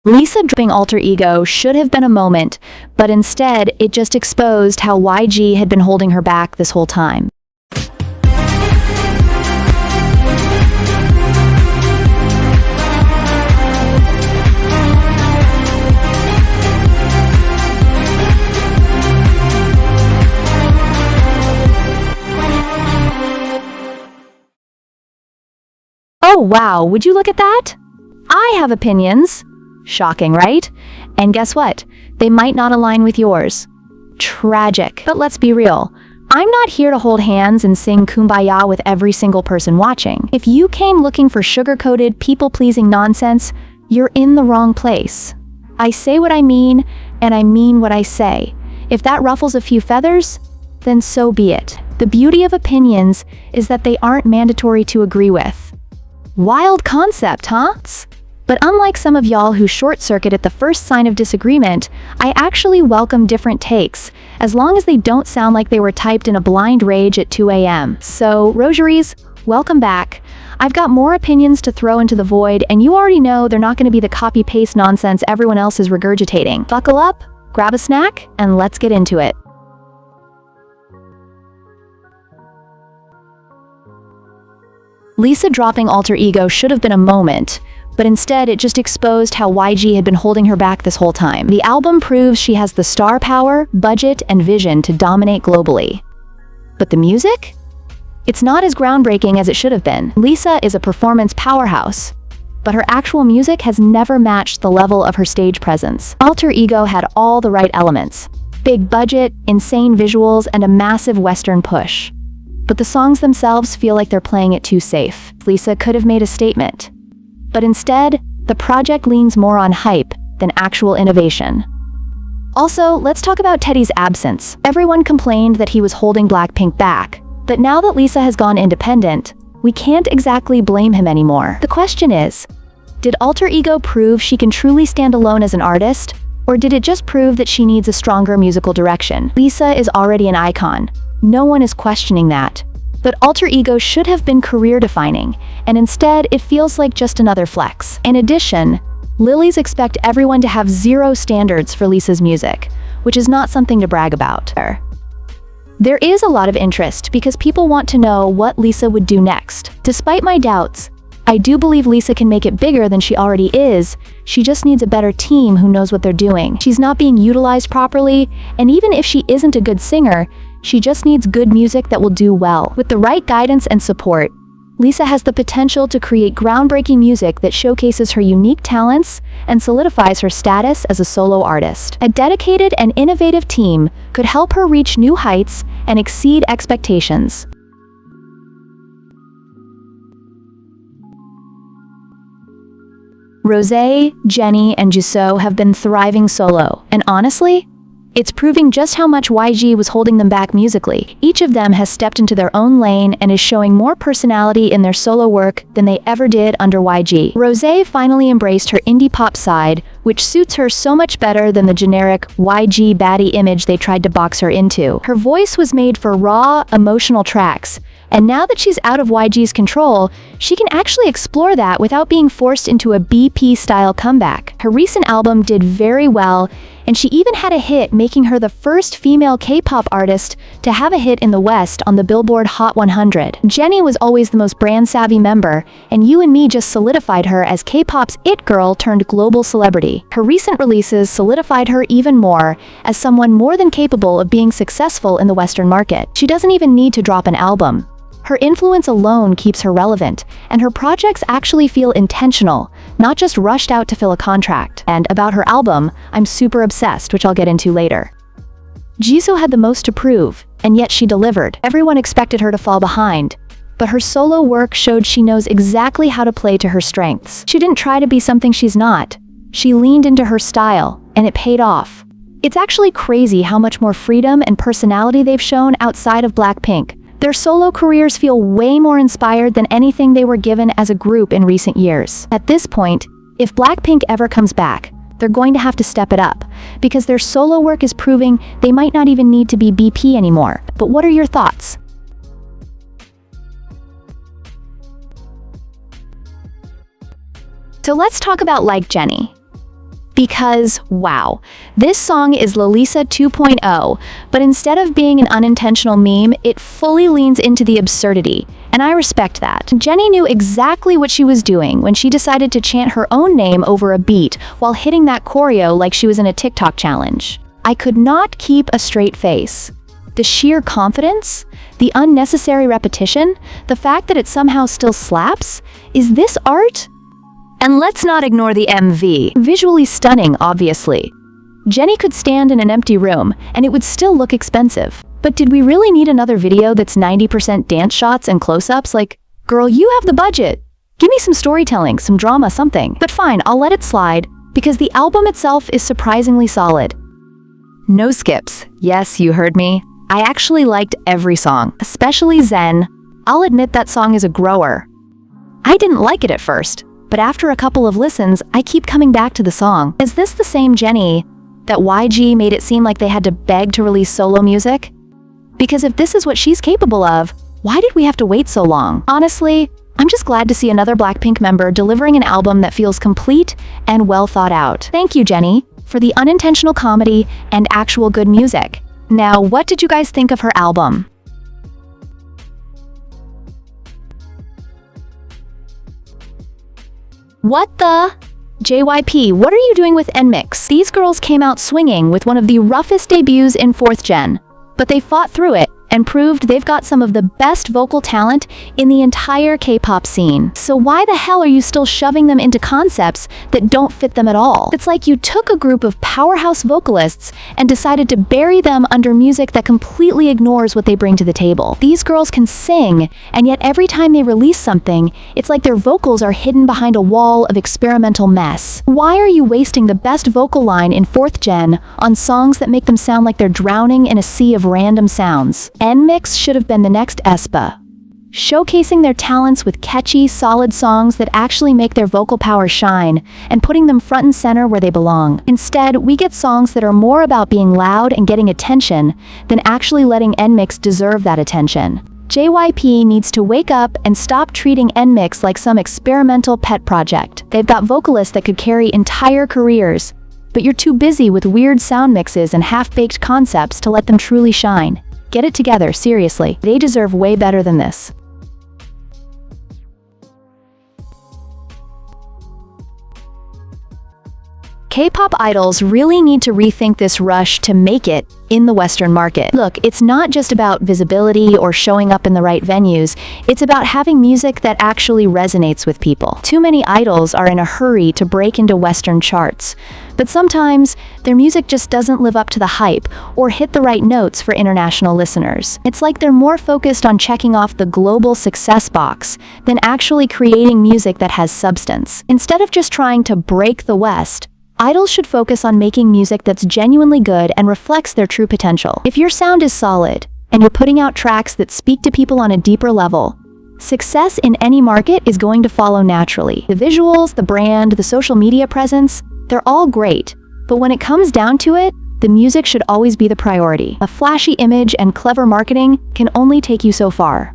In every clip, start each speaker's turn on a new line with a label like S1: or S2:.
S1: Lisa dropping alter ego should have been a moment, but instead it just exposed how YG had been holding her back this whole time. Oh wow, would you look at that? I have opinions. Shocking, right? And guess what? They might not align with yours. Tragic. But let's be real. I'm not here to hold hands and sing Kumbaya with every single person watching. If you came looking for sugar-coated, people-pleasing nonsense, you're in the wrong place. I say what I mean, and I mean what I say. If that ruffles a few feathers, then so be it. The beauty of opinions is that they aren't mandatory to agree with. Wild concept, huh? But unlike some of y'all who short-circuit at the first sign of disagreement, I actually welcome different takes, as long as they don't sound like they were typed in a blind rage at 2 a.m. So, Rogeries, welcome back. I've got more opinions to throw into the void, and you already know they're not going to be the copy-paste nonsense everyone else is regurgitating. Buckle up, grab a snack, and let's get into it. Lisa dropping alter ego should have been a moment, but instead it just exposed how YG had been holding her back this whole time. The album proves she has the star power, budget, and vision to dominate globally. But the music? It's not as groundbreaking as it should have been. Lisa is a performance powerhouse, but her actual music has never matched the level of her stage presence. Alter ego had all the right elements: big budget, insane visuals, and a massive Western push. But the songs themselves feel like they're playing it too safe. Lisa could have made a statement. But instead, the project leans more on hype than actual innovation. Also, let's talk about Teddy's absence. Everyone complained that he was holding Blackpink back, but now that Lisa has gone independent, we can't exactly blame him anymore. The question is, did alter ego prove she can truly stand alone as an artist, or did it just prove that she needs a stronger musical direction? Lisa is already an icon. No one is questioning that. But alter ego should have been career-defining, and instead it feels like just another flex. In addition, Lilies expect everyone to have zero standards for Lisa's music, which is not something to brag about. There is a lot of interest because people want to know what Lisa would do next. Despite my doubts, I do believe Lisa can make it bigger than she already is. She just needs a better team who knows what they're doing. She's not being utilized properly, and even if she isn't a good singer, she just needs good music that will do well. With the right guidance and support, Lisa has the potential to create groundbreaking music that showcases her unique talents and solidifies her status as a solo artist. A dedicated and innovative team could help her reach new heights and exceed expectations. Rosé, Jennie, and Jisoo have been thriving solo, and honestly, it's proving just how much YG was holding them back musically. Each of them has stepped into their own lane and is showing more personality in their solo work than they ever did under YG. Rosé finally embraced her indie pop side, which suits her so much better than the generic YG baddie image they tried to box her into. Her voice was made for raw, emotional tracks, and now that she's out of YG's control, she can actually explore that without being forced into a BP-style comeback. Her recent album did very well, and she even had a hit, making her the first female K-pop artist to have a hit in the West on the Billboard Hot 100. Jennie was always the most brand-savvy member, and You and Me just solidified her as K-pop's it girl turned global celebrity. Her recent releases solidified her even more as someone more than capable of being successful in the Western market. She doesn't even need to drop an album. Her influence alone keeps her relevant, and her projects actually feel intentional, not just rushed out to fill a contract. And about her album, I'm super obsessed, which I'll get into later. Jisoo had the most to prove, and yet she delivered. Everyone expected her to fall behind, but her solo work showed she knows exactly how to play to her strengths. She didn't try to be something she's not. She leaned into her style, and it paid off. It's actually crazy how much more freedom and personality they've shown outside of Blackpink. Their solo careers feel way more inspired than anything they were given as a group in recent years. At this point, if Blackpink ever comes back, they're going to have to step it up, because their solo work is proving they might not even need to be BP anymore. But what are your thoughts? So let's talk about Like Jennie. Because, wow, this song is Lalisa 2.0, but instead of being an unintentional meme, it fully leans into the absurdity, and I respect that. Jennie knew exactly what she was doing when she decided to chant her own name over a beat while hitting that choreo like she was in a TikTok challenge. I could not keep a straight face. The sheer confidence, the unnecessary repetition, the fact that it somehow still slaps, is this art? And let's not ignore the MV. Visually stunning, obviously. Jennie could stand in an empty room, and it would still look expensive. But did we really need another video that's 90% dance shots and close-ups? Like, girl, you have the budget. Give me some storytelling, some drama, something. But fine, I'll let it slide, because the album itself is surprisingly solid. No skips. Yes, you heard me. I actually liked every song, especially Zen. I'll admit that song is a grower. I didn't like it at first, but after a couple of listens, I keep coming back to the song. Is this the same Jennie that YG made it seem like they had to beg to release solo music? Because if this is what she's capable of, why did we have to wait so long? Honestly, I'm just glad to see another Blackpink member delivering an album that feels complete and well thought out. Thank you, Jennie, for the unintentional comedy and actual good music. Now, what did you guys think of her album? What the? JYP, what are you doing with NMIXX? These girls came out swinging with one of the roughest debuts in 4th gen, but they fought through it and proved they've got some of the best vocal talent in the entire K-pop scene. So why the hell are you still shoving them into concepts that don't fit them at all? It's like you took a group of powerhouse vocalists and decided to bury them under music that completely ignores what they bring to the table. These girls can sing, and yet every time they release something, it's like their vocals are hidden behind a wall of experimental mess. Why are you wasting the best vocal line in 4th gen on songs that make them sound like they're drowning in a sea of random sounds? NMIXX should have been the next aespa, showcasing their talents with catchy, solid songs that actually make their vocal power shine, and putting them front and center where they belong. Instead, we get songs that are more about being loud and getting attention than actually letting NMIXX deserve that attention. JYP needs to wake up and stop treating NMIXX like some experimental pet project. They've got vocalists that could carry entire careers, but you're too busy with weird sound mixes and half-baked concepts to let them truly shine. Get it together, seriously. They deserve way better than this. K-pop idols really need to rethink this rush to make it in the Western market. Look, it's not just about visibility or showing up in the right venues, it's about having music that actually resonates with people. Too many idols are in a hurry to break into Western charts, but sometimes their music just doesn't live up to the hype or hit the right notes for international listeners. It's like they're more focused on checking off the global success box than actually creating music that has substance. Instead of just trying to break the West, idols should focus on making music that's genuinely good and reflects their true potential. If your sound is solid, and you're putting out tracks that speak to people on a deeper level, success in any market is going to follow naturally. The visuals, the brand, the social media presence, they're all great, but when it comes down to it, the music should always be the priority. A flashy image and clever marketing can only take you so far.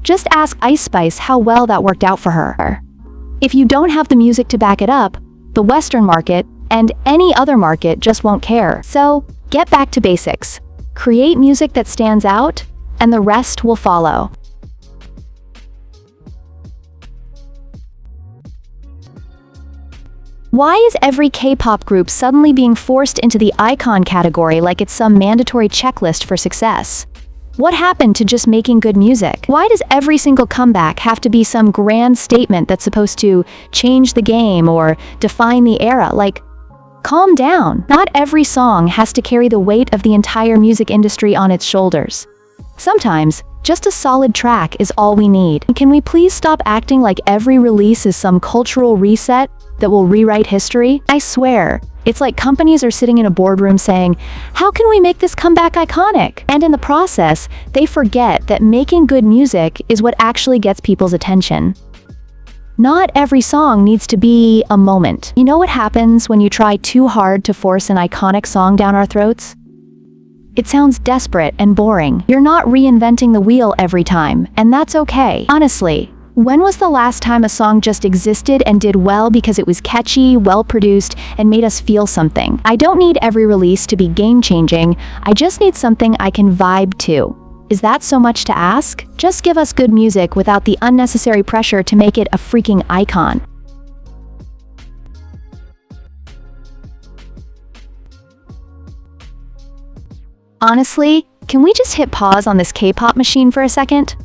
S1: Just ask Ice Spice how well that worked out for her. If you don't have the music to back it up, the Western market and any other market just won't care. So, get back to basics. Create music that stands out, and the rest will follow. Why is every K-pop group suddenly being forced into the icon category like it's some mandatory checklist for success? What happened to just making good music? Why does every single comeback have to be some grand statement that's supposed to change the game or define the era? Like, calm down. Not every song has to carry the weight of the entire music industry on its shoulders. Sometimes, just a solid track is all we need. Can we please stop acting like every release is some cultural reset that will rewrite history? I swear, it's like companies are sitting in a boardroom saying, how can we make this comeback iconic? And in the process, they forget that making good music is what actually gets people's attention. Not every song needs to be a moment. You know what happens when you try too hard to force an iconic song down our throats? It sounds desperate and boring. You're not reinventing the wheel every time, and that's okay. Honestly, When was the last time a song just existed and did well because it was catchy, well-produced, and made us feel something? I don't need every release to be game-changing, I just need something I can vibe to. Is that so much to ask? Just give us good music without the unnecessary pressure to make it a freaking icon. Honestly, can we just hit pause on this K-pop machine for a second?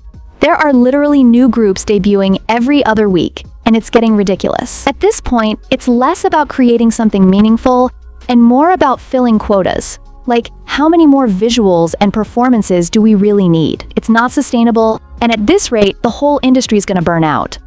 S1: There are literally new groups debuting every other week, and it's getting ridiculous. At this point, it's less about creating something meaningful and more about filling quotas. Like, how many more visuals and performances do we really need? It's not sustainable, and at this rate, the whole industry is gonna burn out.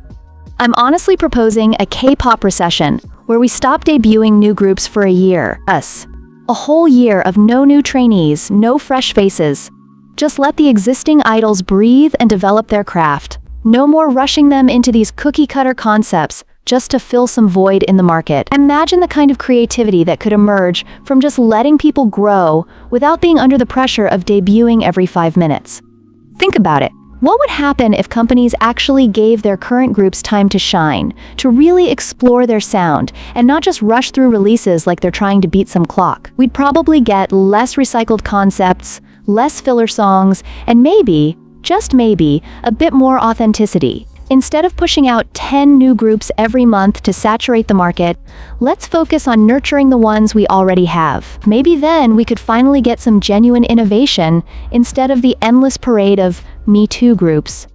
S1: I'm honestly proposing a K-pop recession, where we stop debuting new groups for a year. A whole year of no new trainees, no fresh faces. Just let the existing idols breathe and develop their craft. No more rushing them into these cookie-cutter concepts just to fill some void in the market. Imagine the kind of creativity that could emerge from just letting people grow without being under the pressure of debuting every 5 minutes. Think about it. What would happen if companies actually gave their current groups time to shine, to really explore their sound, and not just rush through releases like they're trying to beat some clock? We'd probably get less recycled concepts, less filler songs, and maybe, just maybe, a bit more authenticity. Instead of pushing out 10 new groups every month to saturate the market, let's focus on nurturing the ones we already have. Maybe then we could finally get some genuine innovation instead of the endless parade of Me Too groups.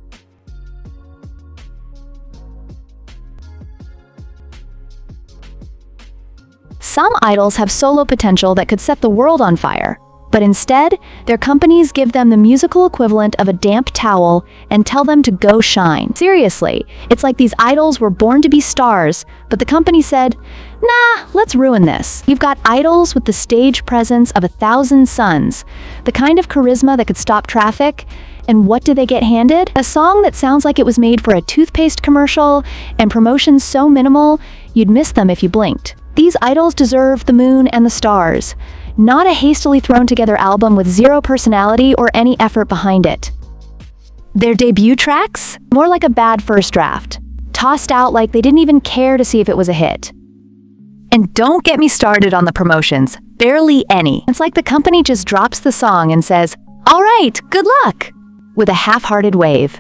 S1: Some idols have solo potential that could set the world on fire. But instead, their companies give them the musical equivalent of a damp towel and tell them to go shine. Seriously, it's like these idols were born to be stars, but the company said, nah, let's ruin this. You've got idols with the stage presence of 1,000 suns, the kind of charisma that could stop traffic, and what do they get handed? A song that sounds like it was made for a toothpaste commercial, and promotions so minimal, you'd miss them if you blinked. These idols deserve the moon and the stars. Not a hastily thrown together album with zero personality or any effort behind it. Their debut tracks? More like a bad first draft. Tossed out like they didn't even care to see if it was a hit. And don't get me started on the promotions. Barely any. It's like the company just drops the song and says, "All right, good luck," with a half-hearted wave.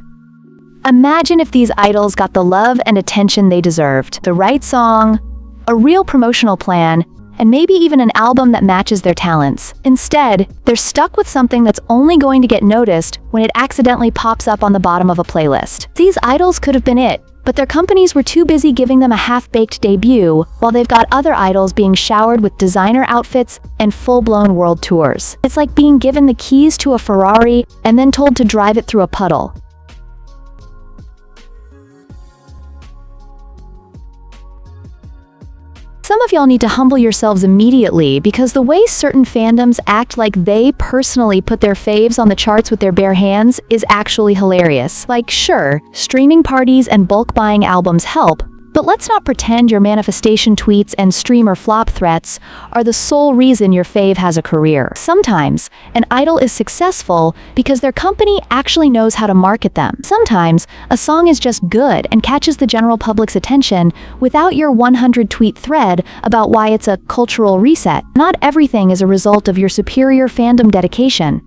S1: Imagine if these idols got the love and attention they deserved. The right song, a real promotional plan, and maybe even an album that matches their talents. Instead, they're stuck with something that's only going to get noticed when it accidentally pops up on the bottom of a playlist. These idols could have been it, but their companies were too busy giving them a half-baked debut, while they've got other idols being showered with designer outfits and full-blown world tours. It's like being given the keys to a Ferrari and then told to drive it through a puddle. Some of y'all need to humble yourselves immediately because the way certain fandoms act like they personally put their faves on the charts with their bare hands is actually hilarious. Like, sure, streaming parties and bulk buying albums help, but let's not pretend your manifestation tweets and streamer flop threats are the sole reason your fave has a career. Sometimes, an idol is successful because their company actually knows how to market them. Sometimes, a song is just good and catches the general public's attention without your 100-tweet thread about why it's a cultural reset. Not everything is a result of your superior fandom dedication.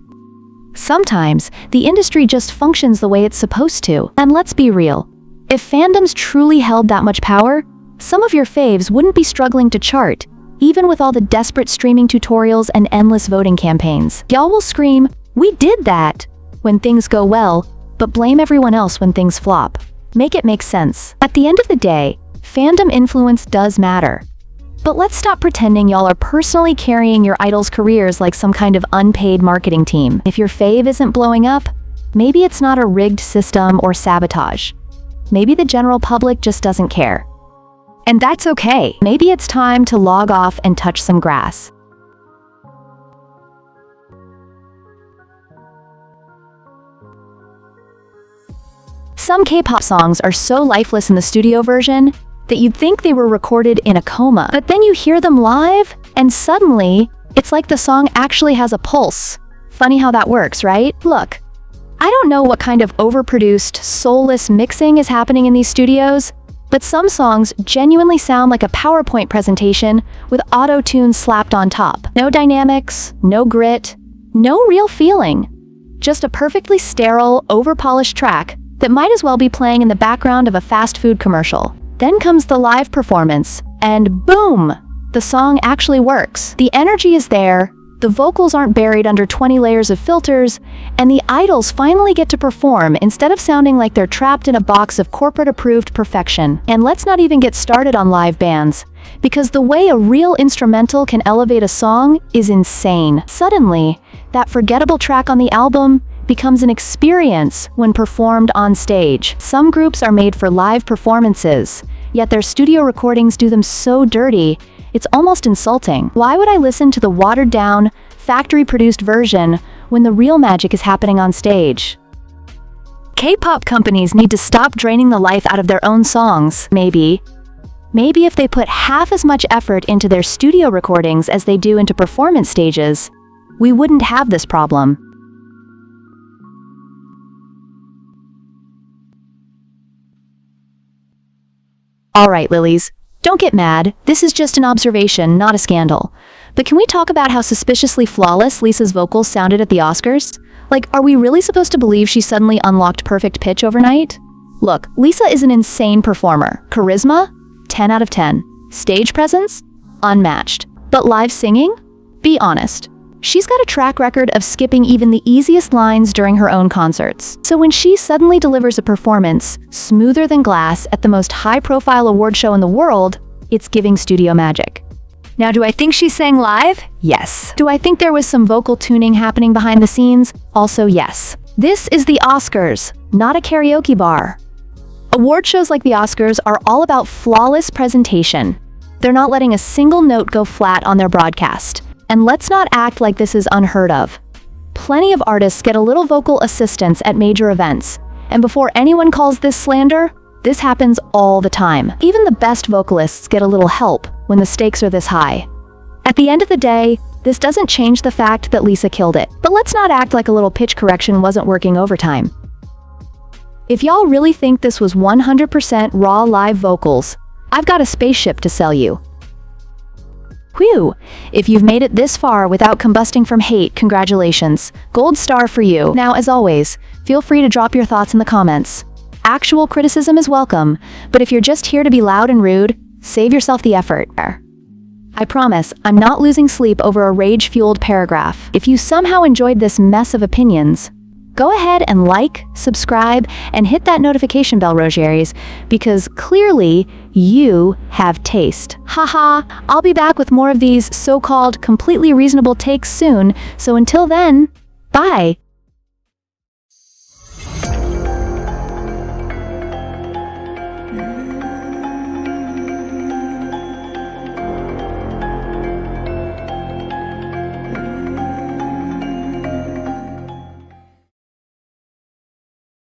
S1: Sometimes, the industry just functions the way it's supposed to. And let's be real. If fandoms truly held that much power, some of your faves wouldn't be struggling to chart, even with all the desperate streaming tutorials and endless voting campaigns. Y'all will scream, "We did that!" when things go well, but blame everyone else when things flop. Make it make sense. At the end of the day, fandom influence does matter. But let's stop pretending y'all are personally carrying your idols' careers like some kind of unpaid marketing team. If your fave isn't blowing up, maybe it's not a rigged system or sabotage. Maybe the general public just doesn't care. And that's okay. Maybe it's time to log off and touch some grass. Some K-pop songs are so lifeless in the studio version that you'd think they were recorded in a coma. But then you hear them live, and suddenly, it's like the song actually has a pulse. Funny how that works, right? Look. I don't know what kind of overproduced, soulless mixing is happening in these studios, but some songs genuinely sound like a PowerPoint presentation with auto-tune slapped on top. No dynamics, no grit, no real feeling. Just a perfectly sterile, over-polished track that might as well be playing in the background of a fast food commercial. Then comes the live performance, and boom! The song actually works. The energy is there, the vocals aren't buried under 20 layers of filters, and the idols finally get to perform instead of sounding like they're trapped in a box of corporate-approved perfection. And let's not even get started on live bands, because the way a real instrumental can elevate a song is insane. Suddenly, that forgettable track on the album becomes an experience when performed on stage. Some groups are made for live performances, yet their studio recordings do them so dirty, it's almost insulting. Why would I listen to the watered-down, factory-produced version when the real magic is happening on stage? K-pop companies need to stop draining the life out of their own songs, maybe. Maybe if they put half as much effort into their studio recordings as they do into performance stages, we wouldn't have this problem. Alright, Lilies. Don't get mad, this is just an observation, not a scandal. But can we talk about how suspiciously flawless Lisa's vocals sounded at the Oscars? Like, are we really supposed to believe she suddenly unlocked perfect pitch overnight? Look, Lisa is an insane performer. Charisma? 10 out of 10. Stage presence? Unmatched. But live singing? Be honest. She's got a track record of skipping even the easiest lines during her own concerts. So when she suddenly delivers a performance, smoother than glass, at the most high-profile award show in the world, it's giving studio magic. Now, do I think she sang live? Yes. Do I think there was some vocal tuning happening behind the scenes? Also yes. This is the Oscars, not a karaoke bar. Award shows like the Oscars are all about flawless presentation. They're not letting a single note go flat on their broadcast. And let's not act like this is unheard of. Plenty of artists get a little vocal assistance at major events, and before anyone calls this slander, this happens all the time. Even the best vocalists get a little help when the stakes are this high. At the end of the day, this doesn't change the fact that Lisa killed it, but let's not act like a little pitch correction wasn't working overtime. If y'all really think this was 100% raw live vocals, I've got a spaceship to sell you. Whew! If you've made it this far without combusting from hate, congratulations. Gold star for you. Now, as always, feel free to drop your thoughts in the comments. Actual criticism is welcome, but if you're just here to be loud and rude, save yourself the effort. I promise, I'm not losing sleep over a rage-fueled paragraph. If you somehow enjoyed this mess of opinions, go ahead and like, subscribe, and hit that notification bell, Rogeries, because clearly you have taste. Haha, I'll be back with more of these so-called completely reasonable takes soon, so until then, bye.